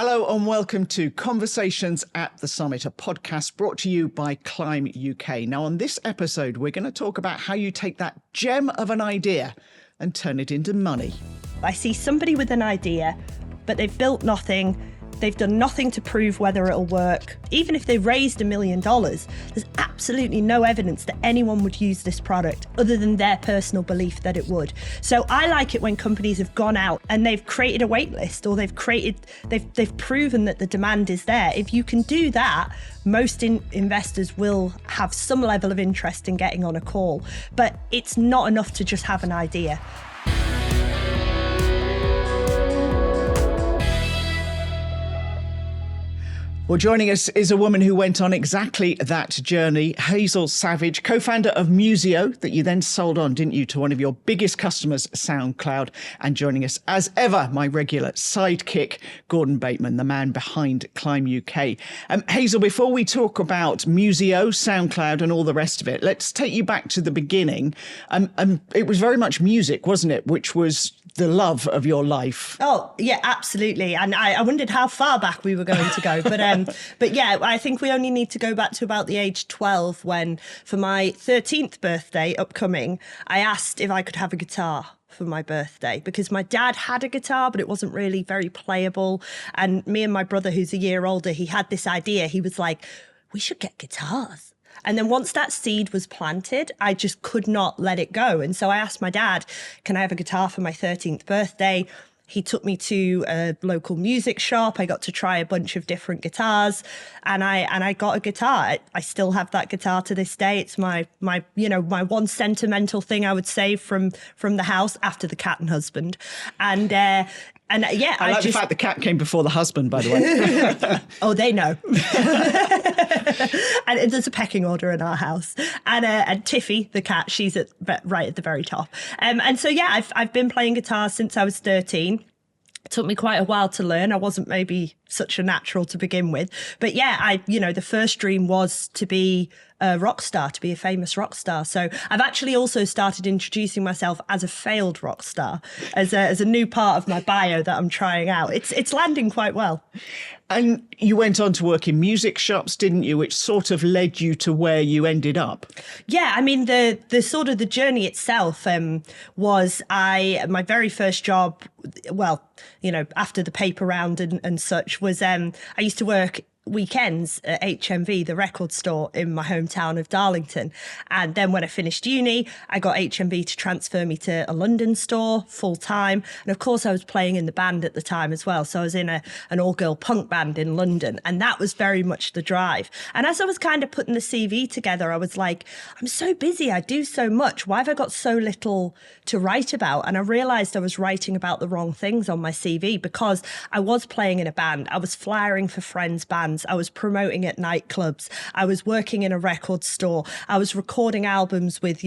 Hello and welcome to Conversations at the Summit, a podcast brought to you by Climb UK. Now, on this episode, we're going to talk about how you take that gem of an idea and turn it into money. I see somebody with an idea, but they've built nothing. They've done nothing to prove whether it'll work. Even if they raised $1 million, there's absolutely no evidence that anyone would use this product other than their personal belief that it would. So I like it when companies have gone out and they've created a wait list, or they've proven that the demand is there. If you can do that, most investors will have some level of interest in getting on a call. But it's not enough to just have an idea. Well, joining us is a woman who went on exactly that journey, Hazel Savage, co-founder of Musiio, that you then sold on, didn't you, to one of your biggest customers, Soundcloud. And joining us, as ever, my regular sidekick, Gordon Bateman, the man behind Climb UK. Hazel, before we talk about Musiio, Soundcloud and all the rest of it, let's take you back to the beginning. It was very much music, wasn't it, which was the love of your life? Oh, yeah, absolutely. And I wondered how far back we were going to go. But yeah, I think we only need to go back to about the age 12 when, for my 13th birthday upcoming, I asked if I could have a guitar for my birthday, because my dad had a guitar, but it wasn't really very playable. And me and my brother, who's a year older, he had this idea. He was like, we should get guitars. And then once that seed was planted, I just could not let it go. And so I asked my dad, can I have a guitar for my 13th birthday? He took me to a local music shop. I got to try a bunch of different guitars, and I got a guitar. I still have that guitar to this day. It's my one sentimental thing I would say from the house after the cat and husband. And yeah, I like the fact the cat came before the husband, by the way. Oh, they know. And there's a pecking order in our house. And Tiffy, the cat, she's right at the very top. And so, yeah, I've been playing guitar since I was 13. It took me quite a while to learn. I wasn't maybe such a natural to begin with. But yeah, the first dream was to be a rock star, to be a famous rock star. So I've actually also started introducing myself as a failed rock star, as a new part of my bio that I'm trying out. It's landing quite well. And you went on to work in music shops, didn't you? Which sort of led you to where you ended up. Yeah, I mean, the sort of the journey itself was my very first job, well, after the paper round and such, was I used to work weekends at HMV, the record store in my hometown of Darlington. And then when I finished uni, I got HMV to transfer me to a London store full time. And of course, I was playing in the band at the time as well. So I was in an all-girl punk band in London. And that was very much the drive. And as I was kind of putting the CV together, I was like, I'm so busy. I do so much. Why have I got so little to write about? And I realized I was writing about the wrong things on my CV, because I was playing in a band. I was flyering for friends' bands. I was promoting at nightclubs. I was working in a record store. I was recording albums with,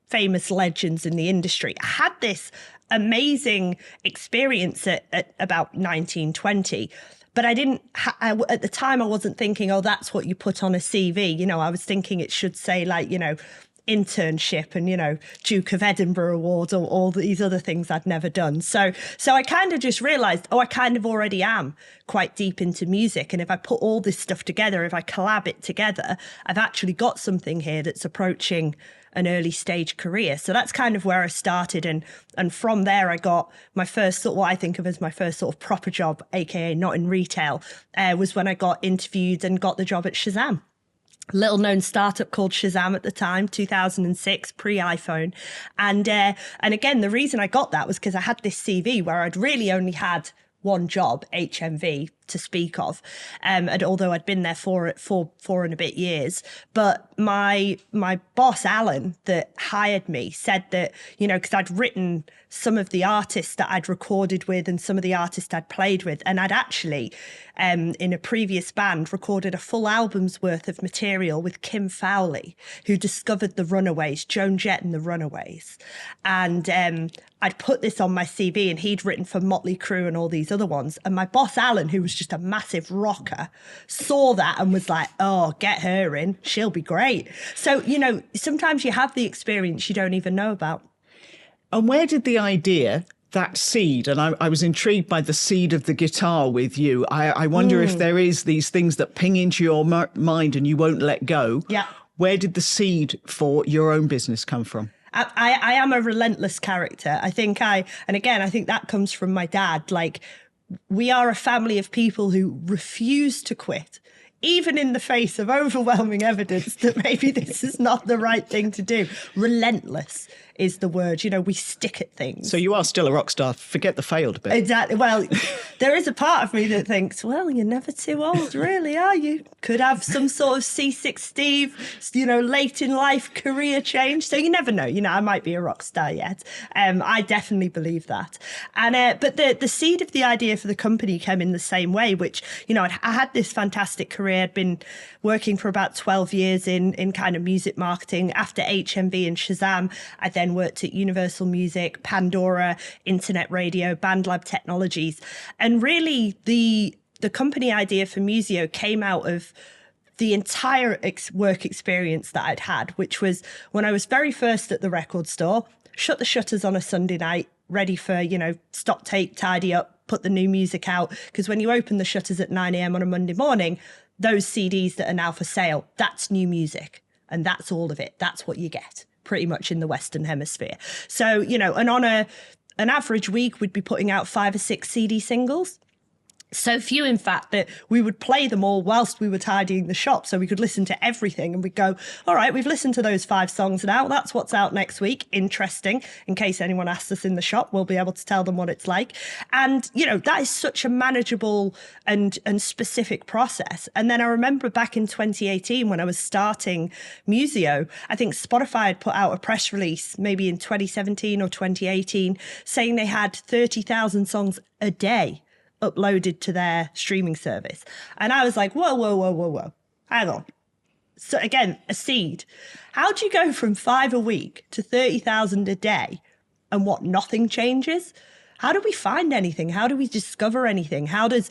famous legends in the industry. I had this amazing experience at about 19, 20. But I didn't, at the time, I wasn't thinking, oh, that's what you put on a CV. I was thinking it should say internship and, Duke of Edinburgh Award or all these other things I'd never done. So I kind of just realized, I kind of already am quite deep into music. And if I put all this stuff together, if I collab it together, I've actually got something here that's approaching an early stage career. So that's kind of where I started. And from there, I got my first what I think of as my first sort of proper job, AKA not in retail, was when I got interviewed and got the job at Shazam. Little known startup called Shazam at the time, 2006, pre-iPhone. And again, the reason I got that was because I had this CV where I'd really only had one job, HMV, to speak of. And although I'd been there for and a bit years, but my boss, Alan, that hired me said that, because I'd written some of the artists that I'd recorded with and some of the artists I'd played with. And I'd actually, in a previous band, recorded a full album's worth of material with Kim Fowley, who discovered the Runaways, Joan Jett and the Runaways. And I'd put this on my CV, and he'd written for Motley Crue and all these other ones. And my boss, Alan, who was just a massive rocker, saw that and was like, oh, get her in. She'll be great. So, sometimes you have the experience you don't even know about. And where did the idea that seed, and I was intrigued by the seed of the guitar with you. I wonder if there is these things that ping into your mind and you won't let go. Yeah. Where did the seed for your own business come from? I am a relentless character. I think that comes from my dad. Like, we are a family of people who refuse to quit, even in the face of overwhelming evidence that maybe this is not the right thing to do. Relentless is the word. You know, we stick at things. So you are still a rock star. Forget the failed bit. Exactly. Well, there is a part of me that thinks, well, you're never too old, really, are you? Could have some sort of C6 Steve, you know, late in life career change. So you never know. You know, I might be a rock star yet. I definitely believe that. And but the seed of the idea for the company came in the same way, which, you know, I had this fantastic career. I'd been working for about 12 years in kind of music marketing. After HMV and Shazam, I then worked at Universal Music, Pandora, Internet Radio, BandLab Technologies. And really the company idea for Musiio came out of the entire work experience that I'd had, which was when I was very first at the record store, shut the shutters on a Sunday night, ready for, you know, stop, take, tidy up, put the new music out. Because when you open the shutters at 9 a.m. on a Monday morning, those CDs that are now for sale, that's new music. And that's all of it. That's what you get pretty much in the Western Hemisphere. So, you know, and on an average week, we'd be putting out 5 or 6 CD singles. So few, in fact, that we would play them all whilst we were tidying the shop, so we could listen to everything, and we'd go, all right, we've listened to those 5 songs now. That's what's out next week. Interesting. In case anyone asks us in the shop, we'll be able to tell them what it's like. And, you know, that is such a manageable and specific process. And then I remember back in 2018 when I was starting Musiio, I think Spotify had put out a press release maybe in 2017 or 2018 saying they had 30,000 songs a day uploaded to their streaming service. And I was like, whoa, hang on. So again, a seed. How do you go from 5 a week to 30,000 a day and what, nothing changes? How do we find anything? How do we discover anything? How does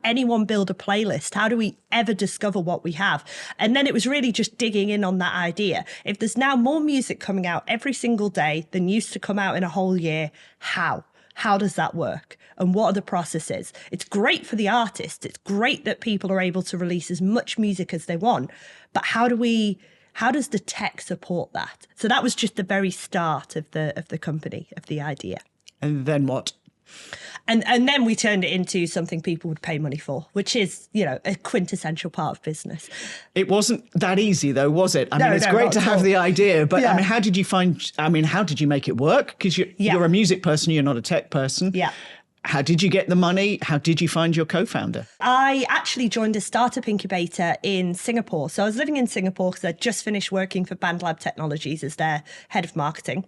anyone build a playlist? How do we ever discover what we have? And then it was really just digging in on that idea. If there's now more music coming out every single day than used to come out in a whole year, how? How does that work? And what are the processes? It's great for the artists. It's great that people are able to release as much music as they want. But how does the tech support that? So that was just the very start of the company, of the idea. And then what? And then we turned it into something people would pay money for, which is, you know, a quintessential part of business. It wasn't that easy, though, was it? I mean, it's great to have the idea, but yeah. I mean, how did you make it work? Because you're a music person, you're not a tech person. Yeah. How did you get the money? How did you find your co-founder? I actually joined a startup incubator in Singapore. So I was living in Singapore because I'd just finished working for BandLab Technologies as their head of marketing.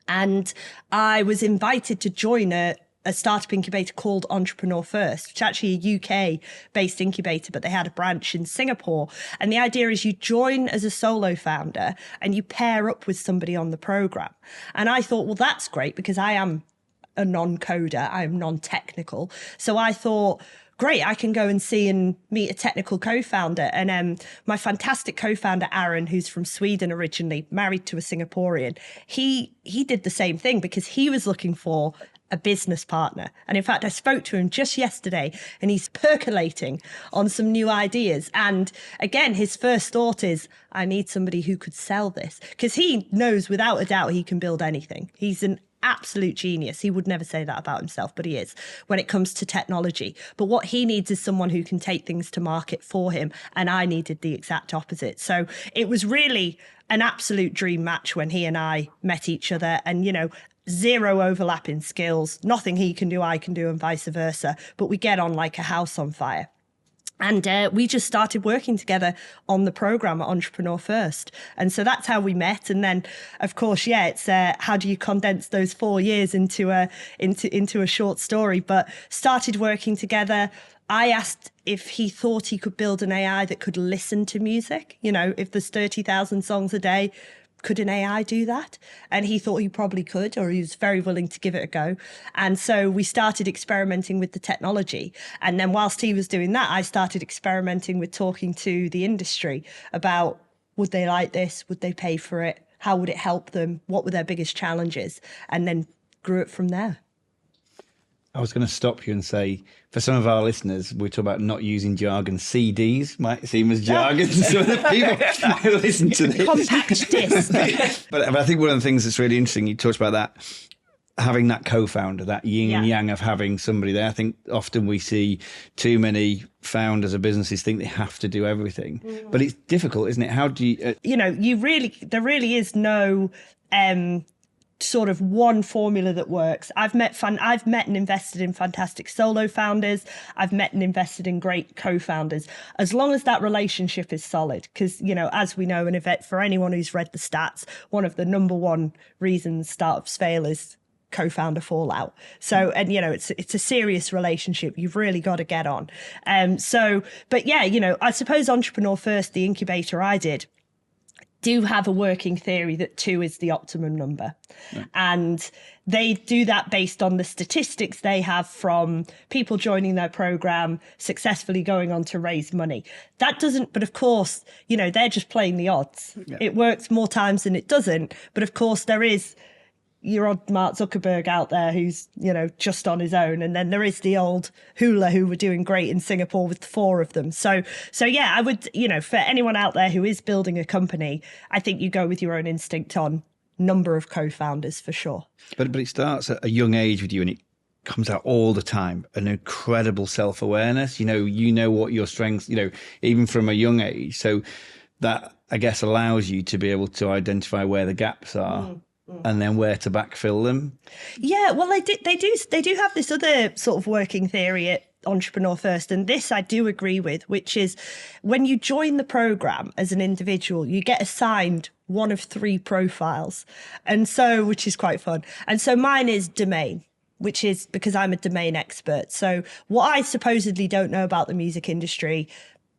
And I was invited to join a startup incubator called Entrepreneur First, which is actually a UK-based incubator, but they had a branch in Singapore. And the idea is you join as a solo founder and you pair up with somebody on the program. And I thought, well, that's great because I am a non-coder, I am non-technical. So I thought, great, I can go and see and meet a technical co-founder. And my fantastic co-founder, Aaron, who's from Sweden originally, married to a Singaporean, he did the same thing because he was looking for a business partner. And in fact, I spoke to him just yesterday and he's percolating on some new ideas. And again, his first thought is, I need somebody who could sell this, because he knows without a doubt he can build anything. He's an absolute genius. He would never say that about himself, but he is when it comes to technology. But what he needs is someone who can take things to market for him. And I needed the exact opposite. So it was really an absolute dream match when he and I met each other. And, you know, zero overlap in skills, nothing he can do, I can do, and vice versa. But we get on like a house on fire. And we just started working together on the program at Entrepreneur First. And so that's how we met. And then, of course, yeah, it's how do you condense those 4 years into a short story? But started working together. I asked if he thought he could build an AI that could listen to music. You know, if there's 30,000 songs a day, could an AI do that? And he thought he probably could, or he was very willing to give it a go. And so we started experimenting with the technology. And then whilst he was doing that, I started experimenting with talking to the industry about, would they like this? Would they pay for it? How would it help them? What were their biggest challenges? And then grew it from there. I was going to stop you and say, for some of our listeners, we talk about not using jargon. CDs might seem as jargon to some of the people who listen to this. Compact disc. But I think one of the things that's really interesting, you talked about that, having that co-founder, that yin and yang of having somebody there. I think often we see too many founders of businesses think they have to do everything. But it's difficult, isn't it? How do you... there really is no... sort of one formula that works. I've met and invested in fantastic solo founders. I've met and invested in great co-founders. As long as that relationship is solid, because, as we know, and for anyone who's read the stats, one of the number one reasons startups fail is co-founder fallout. So, and it's a serious relationship. You've really got to get on. I suppose Entrepreneur First, the incubator I did, do have a working theory that 2 is the optimum number. Yeah. And they do that based on the statistics they have from people joining their program, successfully going on to raise money. That doesn't, but of course, they're just playing the odds. Yeah. It works more times than it doesn't. But of course, there is your odd Mark Zuckerberg out there who's, just on his own. And then there is the old Hula who were doing great in Singapore with 4 of them. So yeah, I would, for anyone out there who is building a company, I think you go with your own instinct on number of co-founders for sure. But it starts at a young age with you, and it comes out all the time, an incredible self-awareness. You know what your strengths, even from a young age. So that, I guess, allows you to be able to identify where the gaps are. And then where to backfill them. Yeah, well, they do have this other sort of working theory at Entrepreneur First, and this I do agree with, which is when you join the program as an individual, you get assigned one of 3 profiles, and so which is quite fun. And so mine is domain, which is because I'm a domain expert. So what I supposedly don't know about the music industry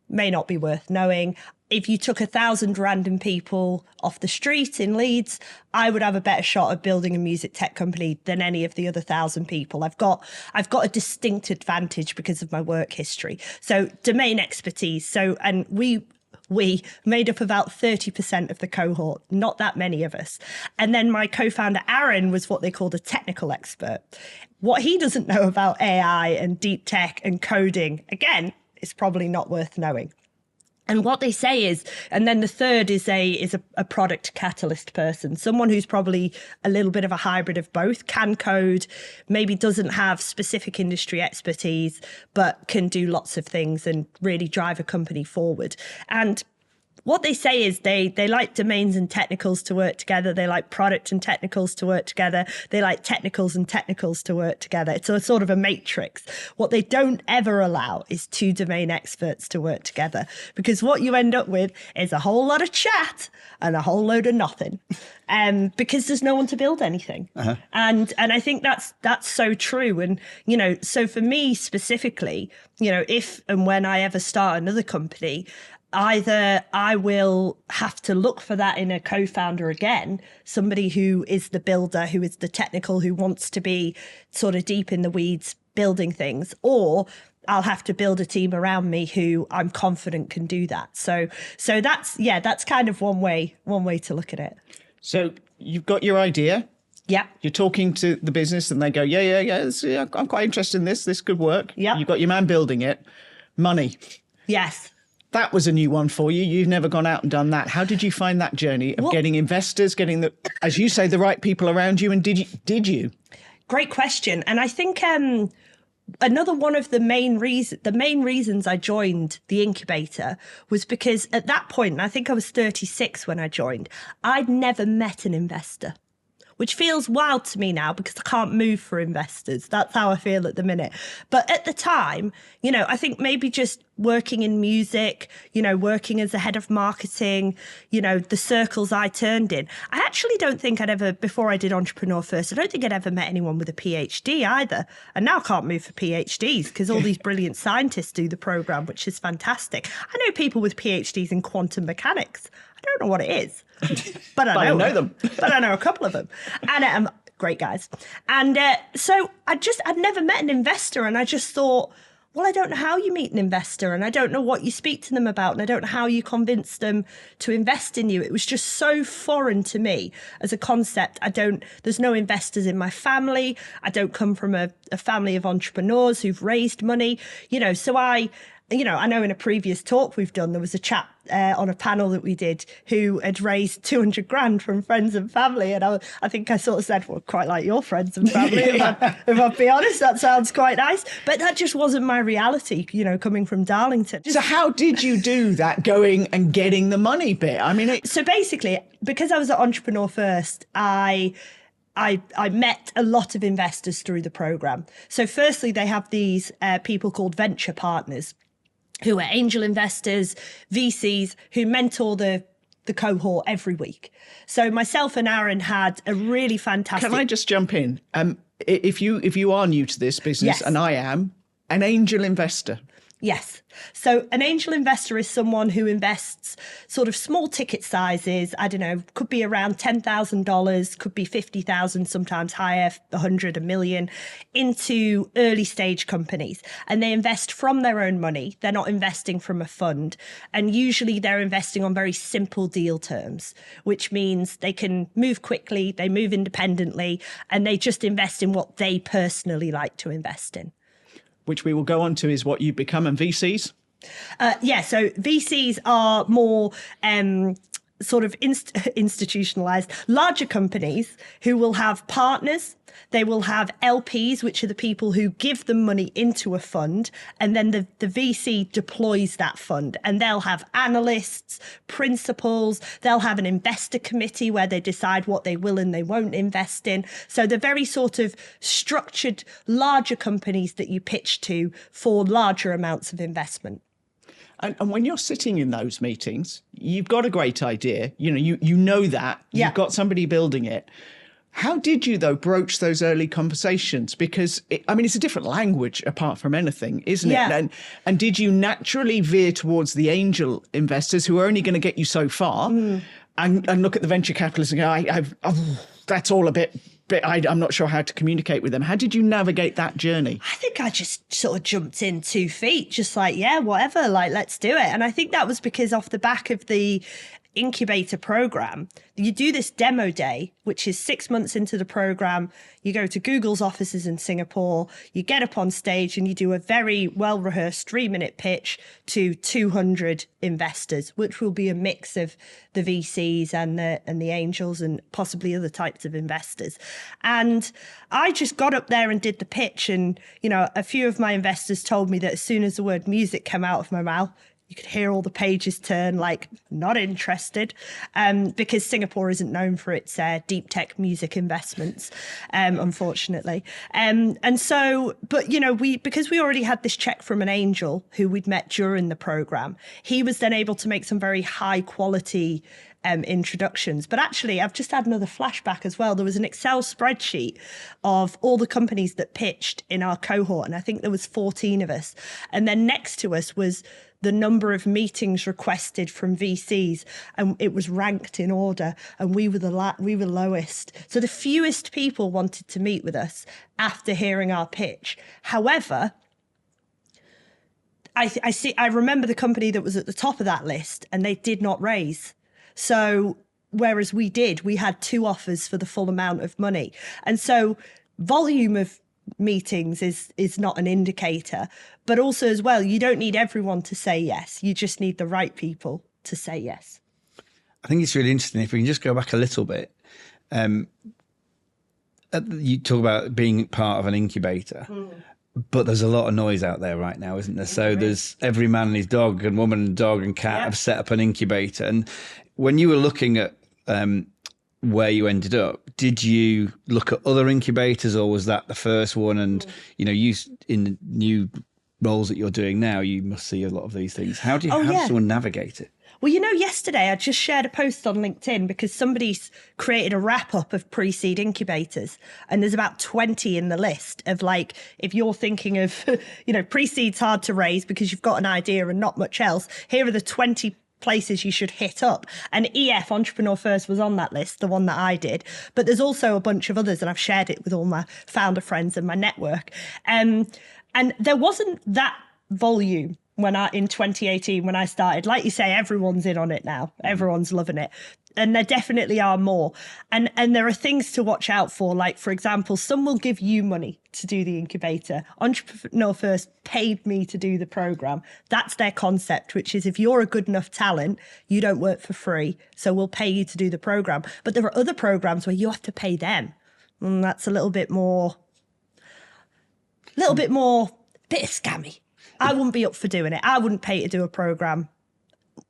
may not be worth knowing. If you took 1,000 random people off the street in Leeds, I would have a better shot at building a music tech company than any of the other 1,000 people. I've got a distinct advantage because of my work history. So domain expertise. So, and we made up about 30% of the cohort, not that many of us. And then my co-founder, Aaron, was what they called a technical expert. What he doesn't know about AI and deep tech and coding, again, is probably not worth knowing. And what they say is, and then the third is a product catalyst person, someone who's probably a little bit of a hybrid of both, can code, maybe doesn't have specific industry expertise, but can do lots of things and really drive a company forward. And what they say is they like domains and technicals to work together. They like product and technicals to work together. They like technicals and technicals to work together. It's a sort of a matrix. What they don't ever allow is 2 domain experts to work together, because what you end up with is a whole lot of chat and a whole load of nothing, because there's no one to build anything. Uh-huh. And I think that's so true. And, so for me specifically, if and when I ever start another company, either I will have to look for that in a co-founder again, somebody who is the builder, who is the technical, who wants to be sort of deep in the weeds building things, or I'll have to build a team around me who I'm confident can do that. So that's kind of one way to look at it. So you've got your idea. Yeah. You're talking to the business and they go, yeah, I'm quite interested in this. This could work. Yeah. You've got your man building it. Money. Yes. That was a new one for you. You've never gone out and done that. How did you find that journey of getting investors, getting the, as you say, the right people around you? And did you? Great question. And I think another one of the main reasons I joined the incubator was because at that point, and I think I was 36 when I joined, I'd never met an investor, which feels wild to me now because I can't move for investors. That's how I feel at the minute. But at the time, I think maybe just working in music, working as a head of marketing, the circles I turned in. I actually don't think I'd ever, before I did Entrepreneur First, I don't think I'd ever met anyone with a PhD either. And now I can't move for PhDs because all these brilliant scientists do the program, which is fantastic. I know people with PhDs in quantum mechanics. I don't know what it is, but I know them. But I know a couple of them, and great guys. And so I'd never met an investor, and I just thought, well, I don't know how you meet an investor, and I don't know what you speak to them about, and I don't know how you convince them to invest in you. It was just so foreign to me as a concept. There's no investors in my family. I don't come from a family of entrepreneurs who've raised money, so I know in a previous talk we've done, there was a chap on a panel that we did who had raised 200 grand from friends and family. And I think I sort of said, well, quite like your friends and family. If I'll be honest, that sounds quite nice. But that just wasn't my reality, coming from Darlington. So how did you do that, going and getting the money bit? I mean, So basically, because I was an entrepreneur first, I met a lot of investors through the program. So firstly, they have these people called venture partners, who are angel investors, VCs, who mentor the cohort every week. So myself and Aaron had a really fantastic... Can I just jump in? If you are new to this business, Yes. and I am, an angel investor. Yes. So an angel investor is someone who invests sort of small ticket sizes. I don't know, could be around $10,000, could be 50,000, sometimes higher, 100, $1 million, into early stage companies. And they invest from their own money. They're not investing from a fund. And usually they're investing on very simple deal terms, which means they can move quickly, they move independently, and they just invest in what they personally like to invest in. Which we will go on to is what you become, and VCs? So VCs are more sort of institutionalized, larger companies who will have partners. They will have LPs, which are the people who give them money into a fund, and then the VC deploys that fund. And they'll have analysts, principals, they'll have an investor committee where they decide what they will and they won't invest in. So they're very sort of structured, larger companies that you pitch to for larger amounts of investment. And when you're sitting in those meetings, you've got a great idea. You know that. Yeah. You've got somebody building it. How did you, though, broach those early conversations? Because, it's a different language apart from anything, isn't it? Yeah. And did you naturally veer towards the angel investors who are only going to get you so far and look at the venture capitalists and go, that's all a bit I'm not sure how to communicate with them. How did you navigate that journey? I think I just sort of jumped in 2 feet, just like, yeah, whatever, like, let's do it. And I think that was because off the back of the incubator program, you do this demo day, which is 6 months into the program. You go to Google's offices in Singapore, you get up on stage and you do a very well-rehearsed 3-minute pitch to 200 investors, which will be a mix of the VCs and the angels and possibly other types of investors. And I just got up there and did the pitch. And, a few of my investors told me that as soon as the word music came out of my mouth, you could hear all the pages turn, like, not interested, because Singapore isn't known for its deep tech music investments, unfortunately. Because we already had this check from an angel who we'd met during the program, he was then able to make some very high quality introductions. But actually, I've just had another flashback as well. There was an Excel spreadsheet of all the companies that pitched in our cohort, and I think there was 14 of us. And then next to us was the number of meetings requested from VCs, and it was ranked in order, and we were lowest. So the fewest people wanted to meet with us after hearing our pitch. However, I remember the company that was at the top of that list, and they did not raise. So whereas we had 2 offers for the full amount of money. And so volume of meetings is not an indicator, but also as well, you don't need everyone to say yes. You just need the right people to say yes. I think it's really interesting. If we can just go back a little bit, you talk about being part of an incubator, but there's a lot of noise out there right now, isn't there? So there's every man and his dog and woman and dog and cat have set up an incubator. And when you were looking at where you ended up, did you look at other incubators, or was that the first one? And, you in the new roles that you're doing now, you must see a lot of these things. How does someone navigate it? Well, yesterday I just shared a post on LinkedIn because somebody's created a wrap up of pre-seed incubators, and there's about 20 in the list of, like, if you're thinking of, pre-seed's hard to raise because you've got an idea and not much else. Here are the 20 places you should hit up. And EF, Entrepreneur First, was on that list, the one that I did. But there's also a bunch of others, and I've shared it with all my founder friends and my network. And there wasn't that volume in 2018 when I started. Like you say, everyone's in on it now. Everyone's loving it. And there definitely are more. And there are things to watch out for. Like, for example, some will give you money to do the incubator. Entrepreneur First paid me to do the program. That's their concept, which is if you're a good enough talent, you don't work for free. So we'll pay you to do the program. But there are other programs where you have to pay them. And that's a little bit bit scammy. I wouldn't be up for doing it. I wouldn't pay to do a program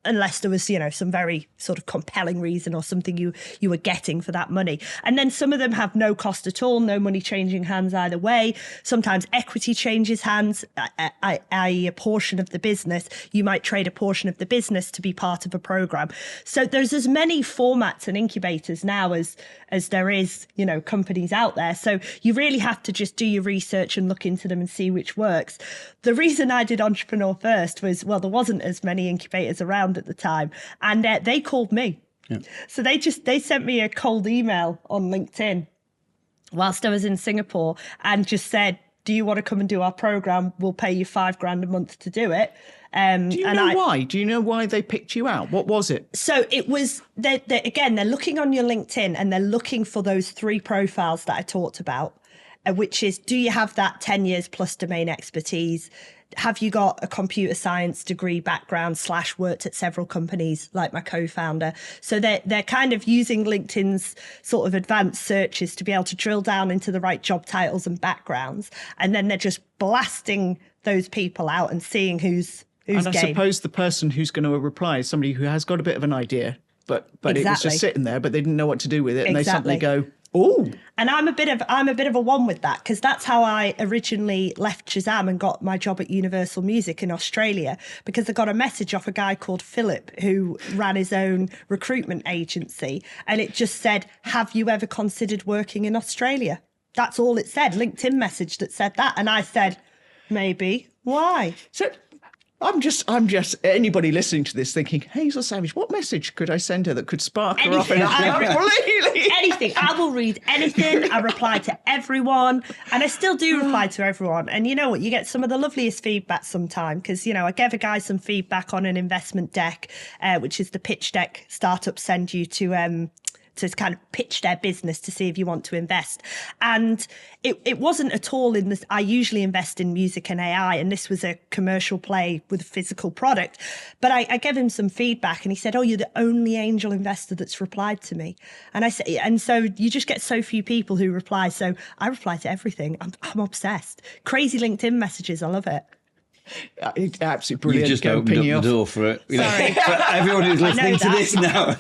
unless there was, some very sort of compelling reason or something you were getting for that money. And then some of them have no cost at all, no money changing hands either way. Sometimes equity changes hands, i.e. a portion of the business. You might trade a portion of the business to be part of a program. So there's as many formats and incubators now as there is, companies out there. So you really have to just do your research and look into them and see which works. The reason I did Entrepreneur First was, there wasn't as many incubators around at the time, and they called me. Yeah. So they sent me a cold email on LinkedIn whilst I was in Singapore and just said, do you want to come and do our program? We'll pay you $5,000 a month to do it. Do you know why? Do you know why they picked you out? What was it? So it was, they're looking on your LinkedIn and they're looking for those 3 profiles that I talked about, which is, do you have that 10 years plus domain expertise? Have you got a computer science degree background / worked at several companies like my co-founder? So they're kind of using LinkedIn's sort of advanced searches to be able to drill down into the right job titles and backgrounds. And then they're just blasting those people out and seeing who's and I game. Suppose the person who's going to reply is somebody who has got a bit of an idea, but exactly. It was just sitting there, but they didn't know what to do with it. And they suddenly go, oh. And I'm a bit of a one with that, because that's how I originally left Shazam and got my job at Universal Music in Australia, because I got a message off a guy called Philip who ran his own recruitment agency. And it just said, have you ever considered working in Australia? That's all it said. LinkedIn message that said that. And I said, maybe. Why? So I'm just anybody listening to this thinking, Hazel Savage, what message could I send her that could spark her off? Anything. I will read anything. I reply to everyone, and I still do reply to everyone. And you know what? You get some of the loveliest feedback sometimes, because, I gave a guy some feedback on an investment deck, which is the pitch deck startups send you to kind of pitch their business to see if you want to invest. And it wasn't at all in this. I usually invest in music and AI, and this was a commercial play with a physical product. But I gave him some feedback, and he said, oh, you're the only angel investor that's replied to me. And I said, and so you just get so few people who reply. So I reply to everything. I'm obsessed. Crazy LinkedIn messages. I love it. It's absolutely brilliant. You just opened up the door for it. Sorry. For everyone who's listening to this now.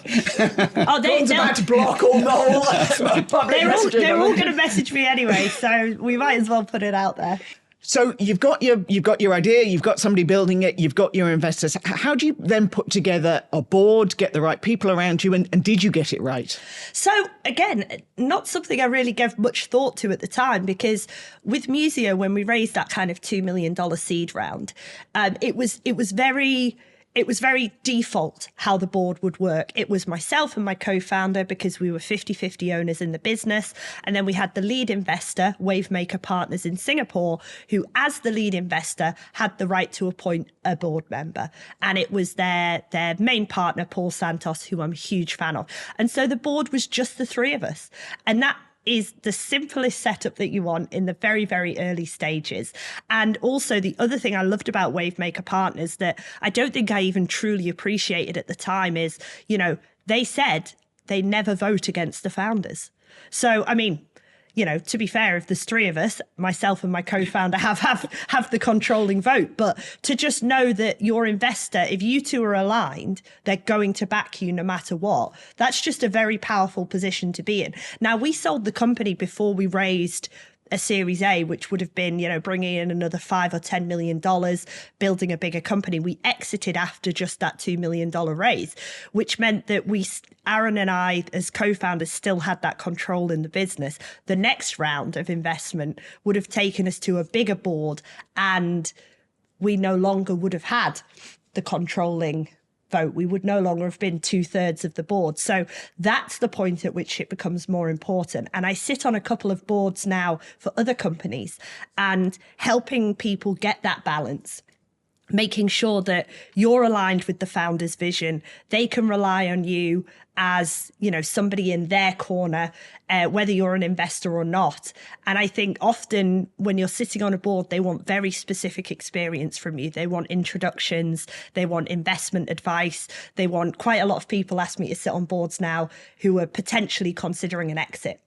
They're about to block all the whole they're all going to message me anyway, so we might as well put it out there. So you've got your idea, you've got somebody building it, you've got your investors. How do you then put together a board, get the right people around you, and did you get it right? So again, not something I really gave much thought to at the time, because with Musiio, when we raised that kind of $2 million seed round, it was very default how the board would work. It was myself and my co-founder, because we were 50-50 owners in the business. And then we had the lead investor, Wavemaker Partners in Singapore, who, as the lead investor, had the right to appoint a board member. And it was their main partner, Paul Santos, who I'm a huge fan of. And so the board was just the 3 of us. And that is the simplest setup that you want in the very, very early stages. And also the other thing I loved about Wavemaker Partners that I don't think I even truly appreciated at the time is, they said they never vote against the founders. So, I mean, to be fair, if there's 3 of us, myself and my co-founder have the controlling vote, but to just know that your investor, if you 2 are aligned, they're going to back you no matter what. That's just a very powerful position to be in. Now, we sold the company before we raised a Series A, which would have been, bringing in another $5 or $10 million, building a bigger company. We exited after just that $2 million raise, which meant that Aaron and I, as co-founders, still had that control in the business. The next round of investment would have taken us to a bigger board, and we no longer would have had the controlling vote. We would no longer have been 2/3 of the board. So that's the point at which it becomes more important. And I sit on a couple of boards now for other companies and helping people get that balance. making sure that you're aligned with the founder's vision. They can rely on you as, somebody in their corner, whether you're an investor or not. And I think often when you're sitting on a board, they want very specific experience from you. They want introductions, they want investment advice. They want quite a lot of people ask me to sit on boards now who are potentially considering an exit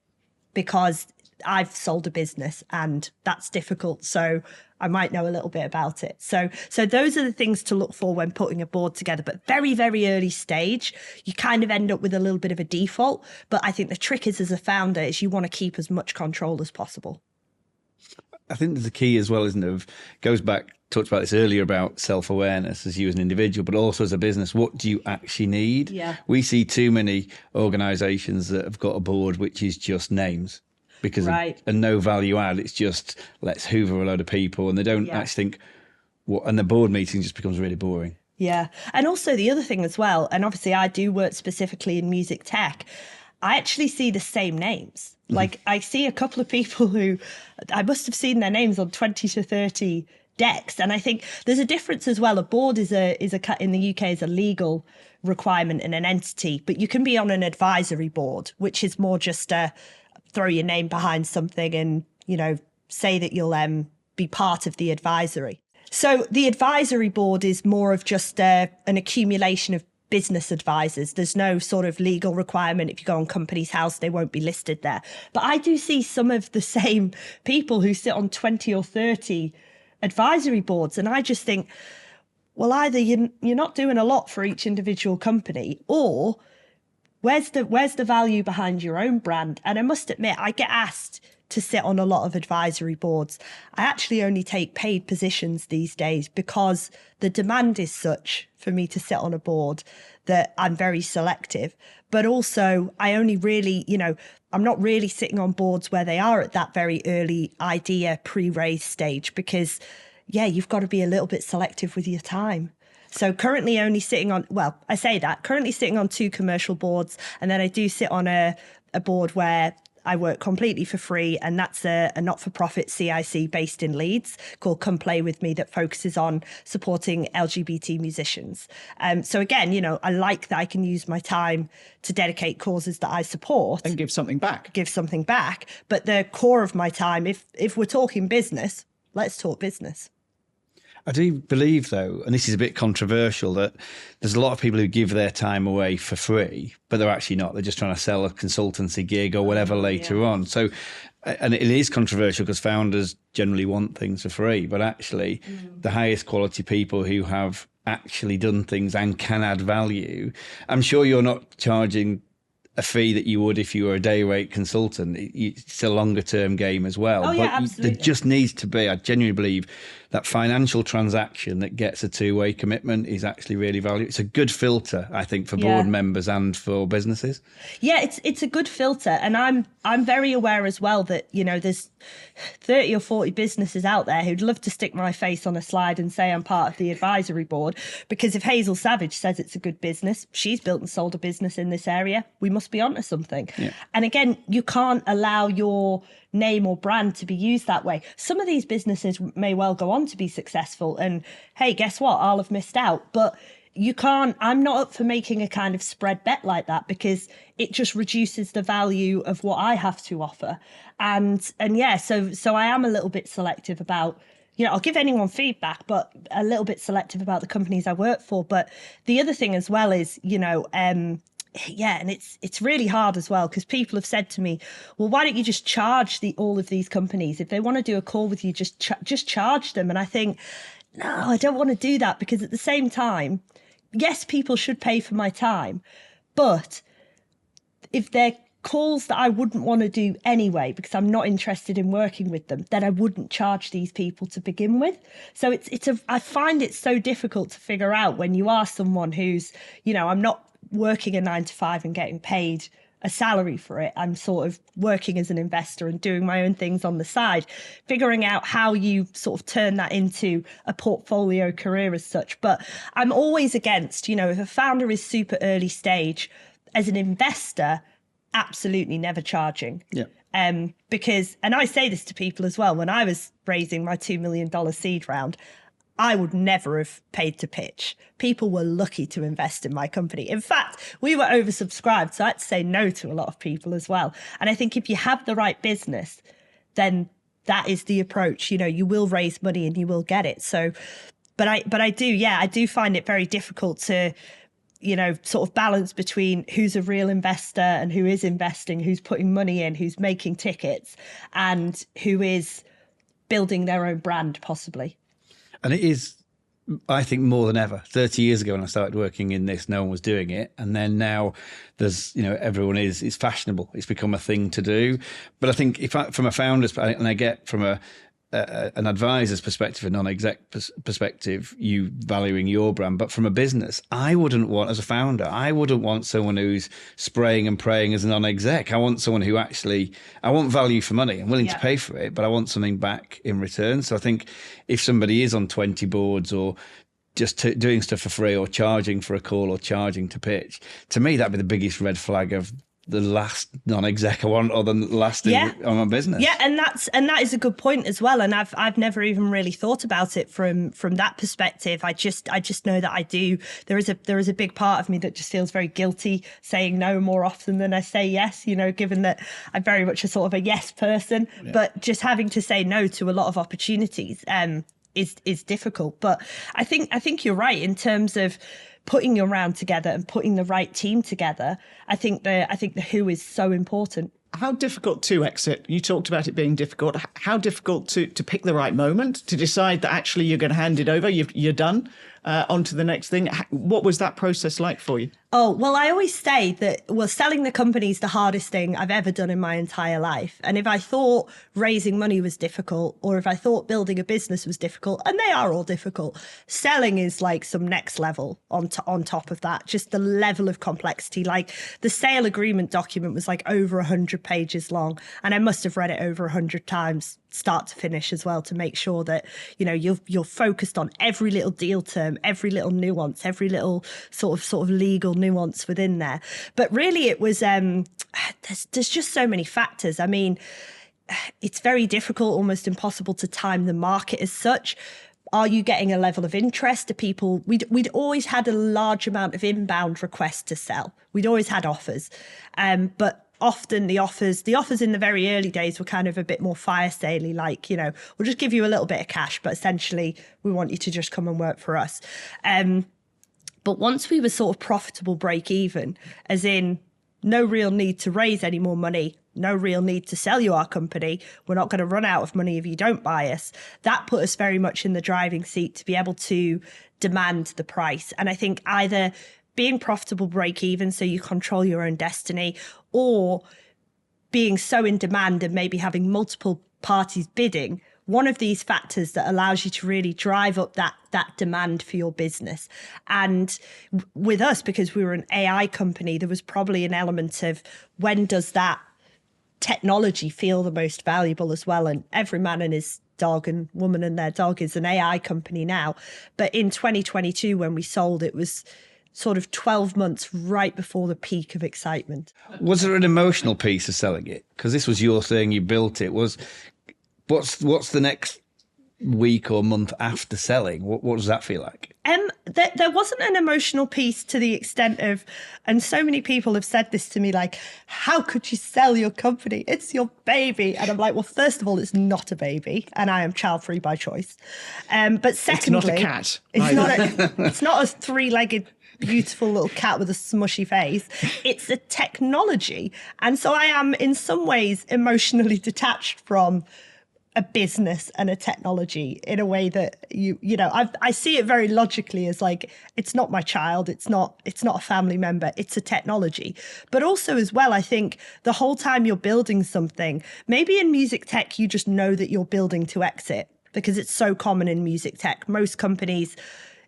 because I've sold a business and that's difficult. So I might know a little bit about it. So those are the things to look for when putting a board together. But very, very early stage, you kind of end up with a little bit of a default. But I think the trick is, as a founder, is you want to keep as much control as possible. I think the key as well, isn't it? Goes back, talked about this earlier about self-awareness as you as an individual, but also as a business. What do you actually need? Yeah. We see too many organisations that have got a board which is just names. Because and no value add, it's just let's hoover a load of people, and they don't actually think what. And the board meeting just becomes really boring. Yeah, and also the other thing as well, and obviously I do work specifically in music tech. I actually see the same names. Like I see a couple of people who I must have seen their names on 20 to 30 decks, and I think there's a difference as well. A board is a in the UK is a legal requirement and an entity, but you can be on an advisory board, which is more just a throw your name behind something and, say that you'll be part of the advisory. So the advisory board is more of just an accumulation of business advisors. There's no sort of legal requirement. If you go on Companies House, they won't be listed there. But I do see some of the same people who sit on 20 or 30 advisory boards. And I just think, well, either you're not doing a lot for each individual company, or where's the value behind your own brand? And I must admit, I get asked to sit on a lot of advisory boards. I actually only take paid positions these days because the demand is such for me to sit on a board that I'm very selective. But also, I only really, I'm not really sitting on boards where they are at that very early idea pre-raise stage because, you've got to be a little bit selective with your time. So currently only sitting on, currently sitting on 2 commercial boards. And then I do sit on a board where I work completely for free. And that's a not-for-profit CIC based in Leeds called Come Play With Me that focuses on supporting LGBT musicians. So again, I like that I can use my time to dedicate causes that I support. And give something back. But the core of my time, if we're talking business, let's talk business. I do believe, though, and this is a bit controversial, that there's a lot of people who give their time away for free, but they're actually not. They're just trying to sell a consultancy gig or whatever later on. So, and it is controversial because founders generally want things for free, but actually the highest quality people who have actually done things and can add value, I'm sure you're not charging a fee that you would if you were a day rate consultant. It's a longer term game as well. But absolutely. There just needs to be, I genuinely believe, that financial transaction that gets a two-way commitment is actually really valuable. It's a good filter, I think, for board members and for businesses. Yeah, it's a good filter. And I'm very aware as well that, there's 30 or 40 businesses out there who'd love to stick my face on a slide and say I'm part of the advisory board, because if Hazel Savage says it's a good business, she's built and sold a business in this area, we must be onto something. Yeah. And again, you can't allow your name or brand to be used that way. Some of these businesses may well go on to be successful, and hey, guess what? I'll have missed out. But you can't, I'm not up for making a kind of spread bet like that, because it just reduces the value of what I have to offer. And yeah, so I am a little bit selective about, I'll give anyone feedback, but a little bit selective about the companies I work for. But the other thing as well is, and it's really hard as well, because people have said to me, well, why don't you just charge all of these companies? If they want to do a call with you, just charge them. And I think, no, I don't want to do that, because at the same time, yes, people should pay for my time, but if they're calls that I wouldn't want to do anyway, because I'm not interested in working with them, then I wouldn't charge these people to begin with. So I find it so difficult to figure out when you are someone who's, I'm not working a 9 to 5 and getting paid a salary for it. I'm sort of working as an investor and doing my own things on the side, figuring out how you sort of turn that into a portfolio career as such. But I'm always against, if a founder is super early stage, as an investor, absolutely never charging. Yeah. Because, and I say this to people as well, when I was raising my $2 million seed round, I would never have paid to pitch. People were lucky to invest in my company. In fact, we were oversubscribed, so I had to say no to a lot of people as well. And I think if you have the right business, then that is the approach. You know, you will raise money and you will get it. So, but I do find it very difficult to, you know, sort of balance between who's a real investor and who is investing, who's putting money in, who's making tickets, and who is building their own brand possibly. And it is, I think, more than ever. 30 years ago when I started working in this, no one was doing it. And then now there's, you know, everyone is, it's fashionable. It's become a thing to do. But I think from a founder's, and I get from an advisor's perspective, a non-exec perspective, you valuing your brand, but from a business, I wouldn't want, as a founder, I wouldn't want someone who's spraying and praying as a non-exec. I want someone who actually, I want value for money. I'm willing to pay for it, but I want something back in return. So I think if somebody is on 20 boards or just doing stuff for free or charging for a call or charging to pitch, to me, that'd be the biggest red flag of the last non-exec I want, or the last on my business. Yeah, and that is a good point as well. And I've never even really thought about it from that perspective. I just know that I do. There is a big part of me that just feels very guilty saying no more often than I say yes. You know, given that I'm very much a sort of a yes person, but just having to say no to a lot of opportunities is difficult. But I think you're right in terms of putting your round together and putting the right team together. I think the who is so important. How difficult to exit? You talked about it being difficult. How difficult to pick the right moment, to decide that actually you're going to hand it over, you're done, on to the next thing? What was that process like for you? Oh, well, I always say that, selling the company is the hardest thing I've ever done in my entire life. And if I thought raising money was difficult, or if I thought building a business was difficult, and they are all difficult, selling is like some next level on top of that, just the level of complexity. Like the sale agreement document was like over 100 pages long, and I must have read it over 100 times, start to finish as well, to make sure that, you know, you're focused on every little deal term, every little nuance, every little sort of legal nuance within there. But really it was there's just so many factors. I mean, it's very difficult, almost impossible to time the market as such. Are you getting a level of interest? Do people, we'd always had a large amount of inbound requests to sell. We'd always had offers, but often the offers in the very early days were kind of a bit more fire saley, like, you know, we'll just give you a little bit of cash, but essentially we want you to just come and work for us. But once we were sort of profitable break even, as in no real need to raise any more money, no real need to sell you our company, we're not going to run out of money if you don't buy us, that put us very much in the driving seat to be able to demand the price. And I think either being profitable break even so you control your own destiny, or being so in demand and maybe having multiple parties bidding, one of these factors that allows you to really drive up that demand for your business. And with us, because we were an AI company, there was probably an element of when does that technology feel the most valuable as well. And every man and his dog and woman and their dog is an AI company now. But in 2022, when we sold, it was sort of 12 months right before the peak of excitement. Was there an emotional piece of selling it? Because this was your thing, you built it. What's the next week or month after selling? What does that feel like? There wasn't an emotional piece to the extent of, and so many people have said this to me, like, how could you sell your company? It's your baby. And I'm like, well, first of all, it's not a baby, and I am child-free by choice. But secondly, it's not a cat. It's not a three-legged beautiful little cat with a smushy face. It's a technology. And so I am in some ways emotionally detached from a business and a technology in a way that you know, I see it very logically as like, it's not my child, it's not a family member, it's a technology. But also as well, I think the whole time you're building something, maybe in music tech, you just know that you're building to exit because it's so common in music tech. Most companies,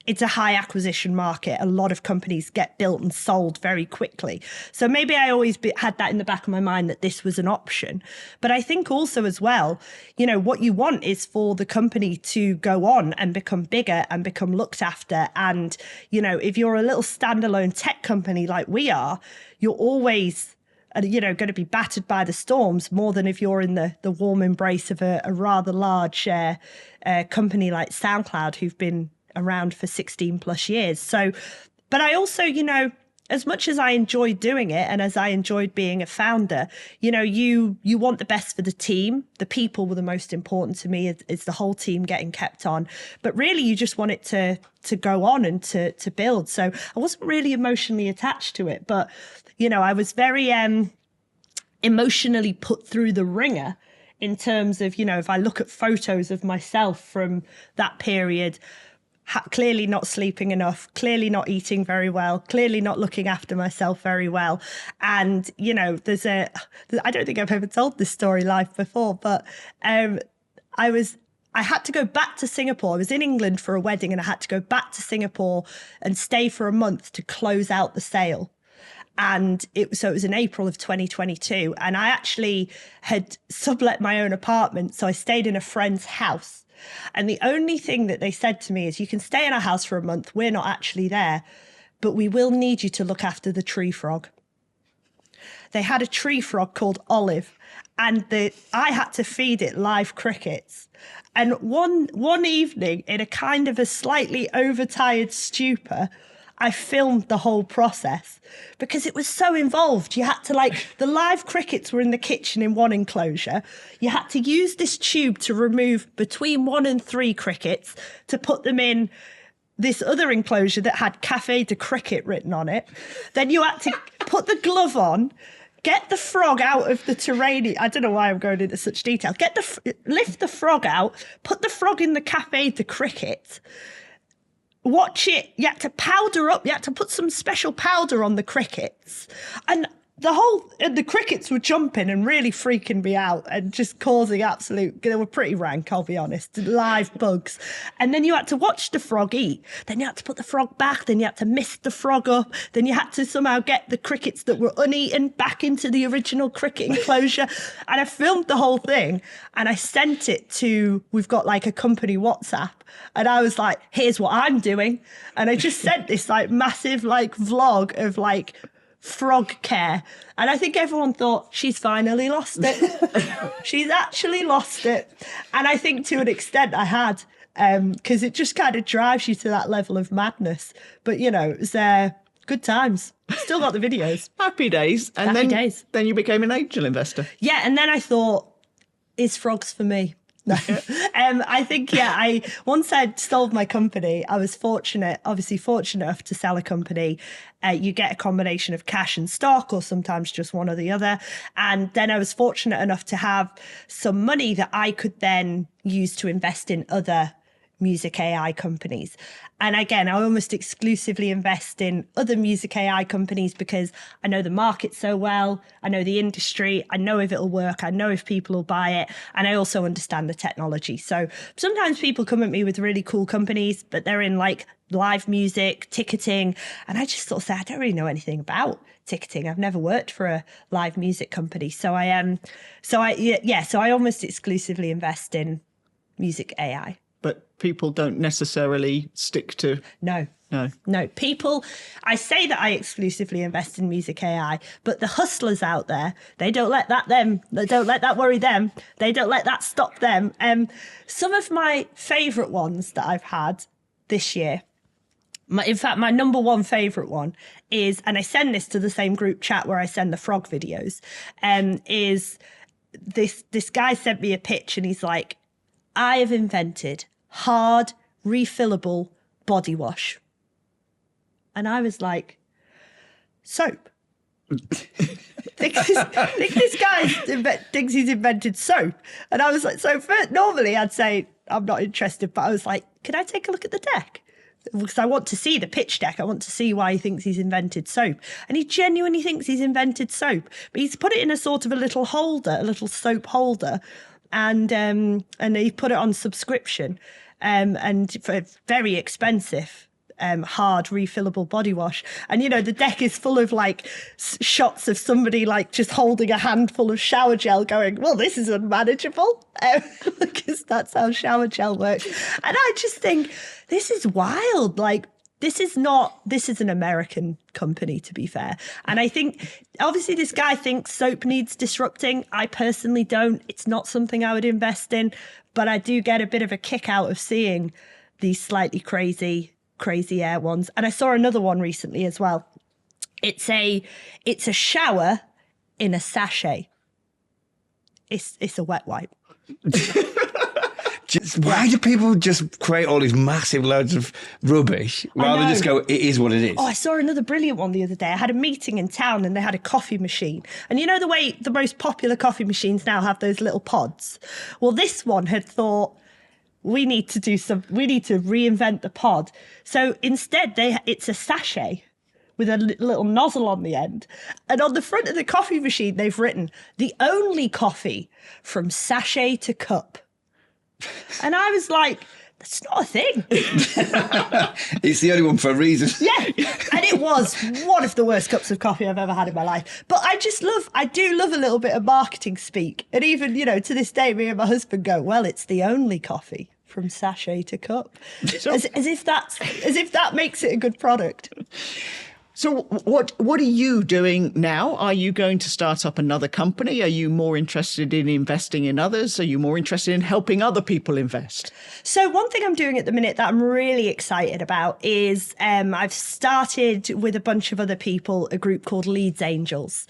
it's a high acquisition market. A lot of companies get built and sold very quickly. So maybe I always had that in the back of my mind that this was an option. But I think also as well, you know, what you want is for the company to go on and become bigger and become looked after. And, you know, if you're a little standalone tech company like we are, you're always going to be battered by the storms more than if you're in the warm embrace of a rather large company like SoundCloud, who've been around for 16 plus years. So, but I also, as much as I enjoyed doing it and as I enjoyed being a founder, you want the best for the team. The people were the most important to me. It's the whole team getting kept on. But really, you just want it to go on and to build. So I wasn't really emotionally attached to it. But, I was very emotionally put through the ringer in terms of, if I look at photos of myself from that period, clearly not sleeping enough, clearly not eating very well, clearly not looking after myself very well. And, I don't think I've ever told this story live before, but I had to go back to Singapore. I was in England for a wedding and I had to go back to Singapore and stay for a month to close out the sale. And it was in April of 2022. And I actually had sublet my own apartment. So I stayed in a friend's house. And the only thing that they said to me is, you can stay in our house for a month. We're not actually there, but we will need you to look after the tree frog. They had a tree frog called Olive, and I had to feed it live crickets. And one evening, in a kind of a slightly overtired stupor, I filmed the whole process because it was so involved. You had to the live crickets were in the kitchen in one enclosure. You had to use this tube to remove between 1 and 3 crickets to put them in this other enclosure that had Café de Cricket written on it. Then you had to put the glove on, get the frog out of the terrarium. I don't know why I'm going into such detail. Lift the frog out, put the frog in the Café de Cricket, watch it. You had to powder up. You had to put some special powder on the crickets. And the crickets were jumping and really freaking me out and just causing they were pretty rank, I'll be honest, live bugs. And then you had to watch the frog eat. Then you had to put the frog back. Then you had to mist the frog up. Then you had to somehow get the crickets that were uneaten back into the original cricket enclosure. And I filmed the whole thing and I sent it we've got a company WhatsApp. And I was like, here's what I'm doing. And I just sent this massive vlog of frog care. And I think everyone thought, she's finally lost it. She's actually lost it. And I think to an extent I had, because it just kind of drives you to that level of madness. But, it was good times. Still got the videos. Happy days. And then you became an angel investor. Yeah. And then I thought, is frogs for me? No. I think, once I'd sold my company, I was fortunate enough to sell a company. You get a combination of cash and stock, or sometimes just one or the other. And then I was fortunate enough to have some money that I could then use to invest in other music AI companies. And again, I almost exclusively invest in other music AI companies because I know the market so well. I know the industry. I know if it'll work. I know if people will buy it. And I also understand the technology. So sometimes people come at me with really cool companies, but they're in live music, ticketing. And I just sort of say, I don't really know anything about ticketing. I've never worked for a live music company. So I almost exclusively invest in music AI. But people don't necessarily stick to... No. People, I say that I exclusively invest in music AI, but the hustlers out there, they don't let that worry them. They don't let that stop them. Some of my favourite ones that I've had this year, in fact, my number one favourite one is, and I send this to the same group chat where I send the frog videos, is this guy sent me a pitch and he's like, I have invented hard, refillable body wash. And I was like, soap. think this guy thinks he's invented soap. And I was like, normally I'd say, I'm not interested, but I was like, can I take a look at the deck? Because I want to see the pitch deck. I want to see why he thinks he's invented soap. And he genuinely thinks he's invented soap. But he's put it in a sort of a little holder, a little soap holder. And he put it on subscription, and for very expensive, hard refillable body wash. And the deck is full of shots of somebody just holding a handful of shower gel, going, "Well, this is unmanageable," because that's how shower gel works. And I just think this is wild. this is an American company, to be fair. And I think, obviously, this guy thinks soap needs disrupting. I personally don't. It's not something I would invest in, but I do get a bit of a kick out of seeing these slightly crazy air ones. And I saw another one recently as well. It's a shower in a sachet. It's a wet wipe. Why do people just create all these massive loads of rubbish rather than just go, it is what it is? Oh, I saw another brilliant one the other day. I had a meeting in town and they had a coffee machine. And you know the way the most popular coffee machines now have those little pods? Well, this one had thought, we need to reinvent the pod. So instead, it's a sachet with a little nozzle on the end. And on the front of the coffee machine, they've written, the only coffee from sachet to cup. And I was like, that's not a thing. It's the only one for a reason. Yeah. And it was one of the worst cups of coffee I've ever had in my life. But I do love a little bit of marketing speak. And even, to this day, me and my husband go, well, it's the only coffee from sachet to cup. As if that makes it a good product. So what are you doing now? Are you going to start up another company? Are you more interested in investing in others? Are you more interested in helping other people invest? So one thing I'm doing at the minute that I'm really excited about is I've started with a bunch of other people, a group called Leeds Angels.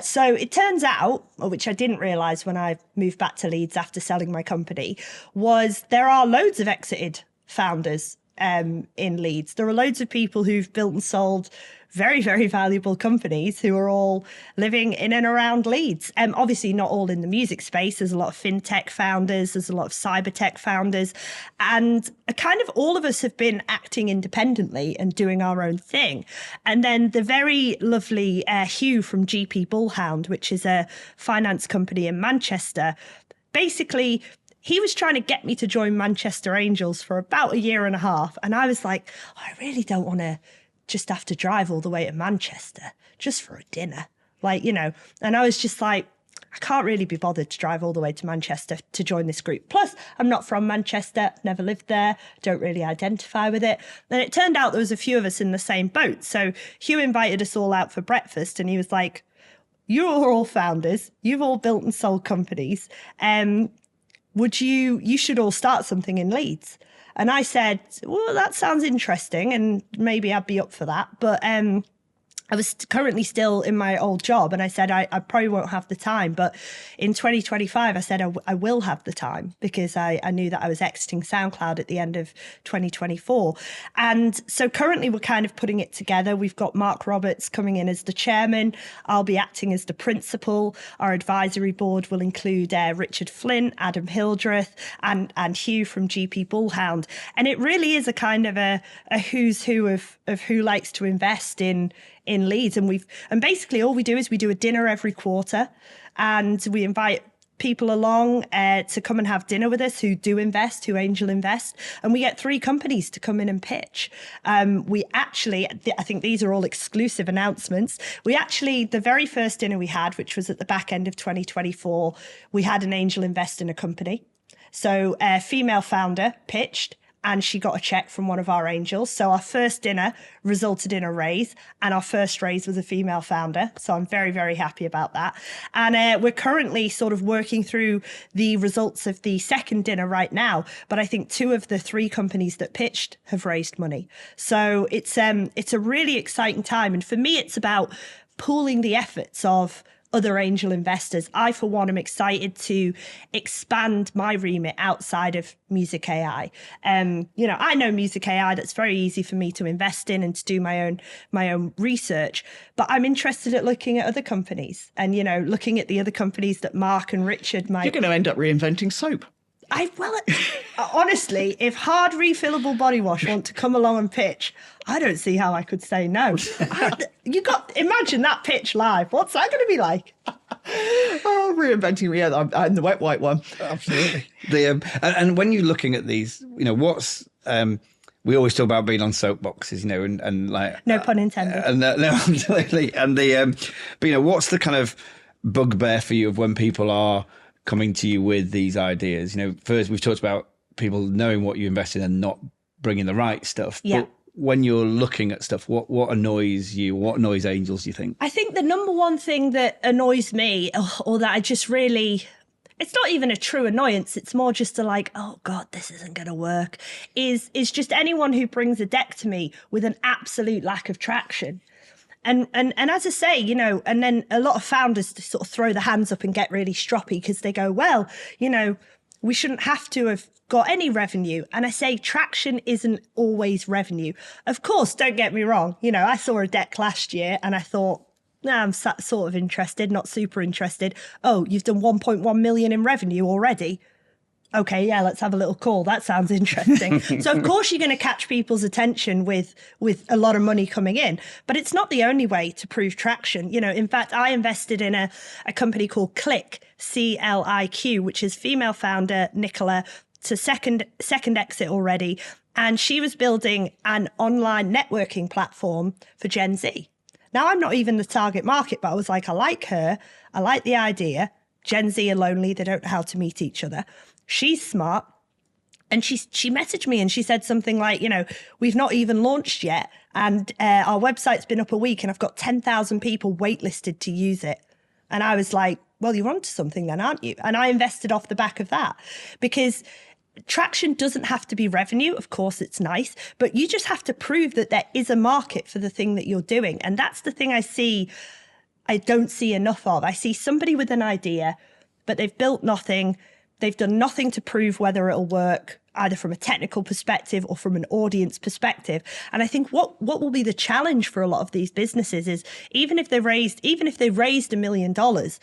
So it turns out, which I didn't realise when I moved back to Leeds after selling my company, was there are loads of exited founders in Leeds. There are loads of people who've built and sold very, very valuable companies who are all living in and around Leeds. Obviously not all in the music space. There's a lot of fintech founders. There's a lot of cyber tech founders. And kind of all of us have been acting independently and doing our own thing. And then the very lovely Hugh from GP Bullhound, which is a finance company in Manchester, basically he was trying to get me to join Manchester Angels for about a year and a half. And I was like, I really don't want to just have to drive all the way to Manchester just for a dinner. And I was just like, I can't really be bothered to drive all the way to Manchester to join this group. Plus, I'm not from Manchester, never lived there, don't really identify with it. And it turned out there was a few of us in the same boat. So Hugh invited us all out for breakfast and he was like, you're all founders, you've all built and sold companies. You should all start something in Leeds. And I said, well, that sounds interesting and maybe I'd be up for that. But I was currently still in my old job and I said, I probably won't have the time. But in 2025, I said, I will have the time because I knew that I was exiting Soundcloud at the end of 2024. And so currently we're kind of putting it together. We've got Mark Roberts coming in as the chairman. I'll be acting as the principal. Our advisory board will include Richard Flint, Adam Hildreth and Hugh from GP Bullhound. And it really is a kind of a who's who of who likes to invest in Leeds. And basically all we do is we do a dinner every quarter and we invite people along to come and have dinner with us who do invest, who angel invest. And we get 3 companies to come in and pitch. We actually, I think these are all exclusive announcements. The very first dinner we had, which was at the back end of 2024, we had an angel invest in a company. So a female founder pitched and she got a check from one of our angels. So our first dinner resulted in a raise and our first raise was a female founder. So I'm very, very happy about that. And we're currently sort of working through the results of the second dinner right now. But I think 2 of the 3 companies that pitched have raised money. So it's a really exciting time. And for me, it's about pooling the efforts of other angel investors. I, for one, am excited to expand my remit outside of music AI. I know music AI, that's very easy for me to invest in and to do my own research, but I'm interested at looking at other companies and, looking at the other companies that Mark and Richard might... You're going to end up reinventing soap. Honestly, if hard refillable body wash want to come along and pitch, I don't see how I could say no. Imagine that pitch live. What's that going to be like? Oh, reinventing, yeah, I'm the wet white one. Absolutely. And when you're looking at these, what's we always talk about being on soapboxes, and like no pun intended. No, absolutely. And but what's the kind of bugbear for you of when people are coming to you with these ideas? First we've talked about people knowing what you invest in and not bringing the right stuff. Yeah. But when you're looking at stuff, what annoys you? What annoys angels, do you think? I think the number one thing that annoys me, or that I just really, it's not even a true annoyance, it's more just a like, oh God, this isn't going to work, is just anyone who brings a deck to me with an absolute lack of traction. And as I say, you know, and then a lot of founders sort of throw their hands up and get really stroppy because they go, well, you know, we shouldn't have to have got any revenue. And I say traction isn't always revenue. Of course, don't get me wrong. You know, I saw a deck last year and I thought, nah, I'm sort of interested, not super interested. Oh, you've done 1.1 million in revenue already. Okay, yeah, let's have a little call. That sounds interesting. So of course you're going to catch people's attention with a lot of money coming in, but it's not the only way to prove traction. You know, in fact, I invested in a company called Click, CLIQ, which is female founder, Nicola. It's a second exit already. And she was building an online networking platform for Gen Z. Now, I'm not even the target market, but I was like, I like her. I like the idea. Gen Z are lonely. They don't know how to meet each other. She's smart. And she messaged me and she said something like, you know, we've not even launched yet. And our website's been up a week and I've got 10,000 people waitlisted to use it. And I was like, well, you're onto something then, aren't you? And I invested off the back of that because traction doesn't have to be revenue. Of course, it's nice, but you just have to prove that there is a market for the thing that you're doing. And that's the thing I don't see enough of. I see somebody with an idea, but they've built nothing. They've done nothing to prove whether it'll work, either from a technical perspective or from an audience perspective. And I think what will be the challenge for a lot of these businesses is even if they raised $1 million, there's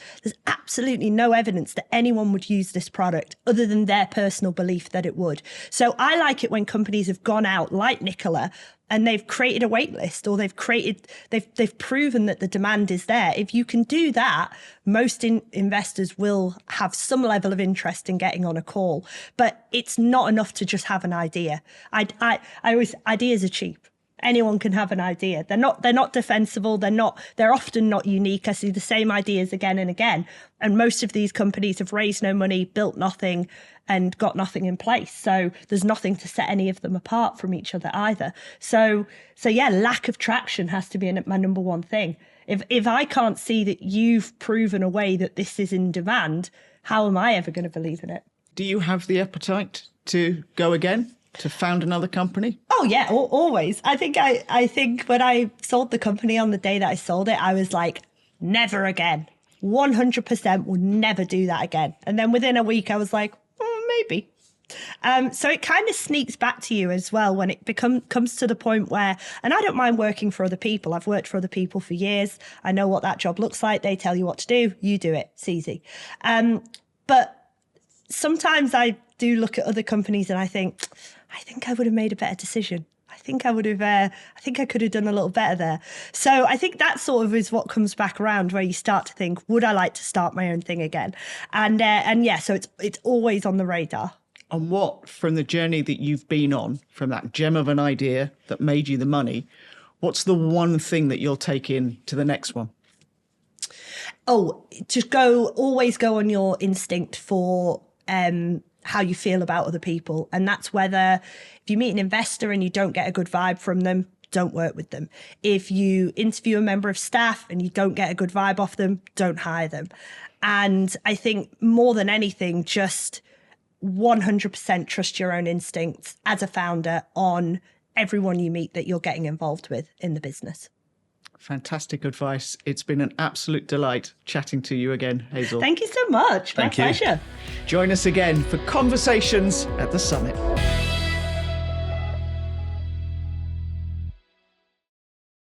absolutely no evidence that anyone would use this product other than their personal belief that it would. So I like it when companies have gone out like Nicola and they've created a wait list, or they've proven that the demand is there. If you can do that, most investors will have some level of interest in getting on a call. But it's not enough to just have an idea. Ideas are cheap. Anyone can have an idea. They're not defensible. They're often not unique. I see the same ideas again and again. And most of these companies have raised no money, built nothing, and got nothing in place. So there's nothing to set any of them apart from each other either. So yeah, lack of traction has to be my number one thing. If I can't see that you've proven a way that this is in demand, how am I ever going to believe in it? Do you have the appetite to go again, to found another company? Oh yeah, always. I think when I sold the company on the day that I sold it, I was like, never again. 100% will never do that again. And then within a week, I was like, maybe. So it kind of sneaks back to you as well when it comes to the point where, and I don't mind working for other people. I've worked for other people for years. I know what that job looks like. They tell you what to do. You do it. It's easy. But sometimes I do look at other companies and I think I would have made a better decision. I think I could have done a little better there. So I think that sort of is what comes back around, where you start to think, would I like to start my own thing again? And yeah, so it's always on the radar. And what, from the journey that you've been on, from that gem of an idea that made you the money, what's the one thing that you'll take in to the next one? Oh, just always go on your instinct for how you feel about other people. And that's whether if you meet an investor and you don't get a good vibe from them, don't work with them. If you interview a member of staff and you don't get a good vibe off them, don't hire them. And I think more than anything, just 100% trust your own instincts as a founder on everyone you meet that you're getting involved with in the business. Fantastic advice. It's been an absolute delight chatting to you again, Hazel. Thank you so much. My pleasure. Join us again for Conversations at the Summit.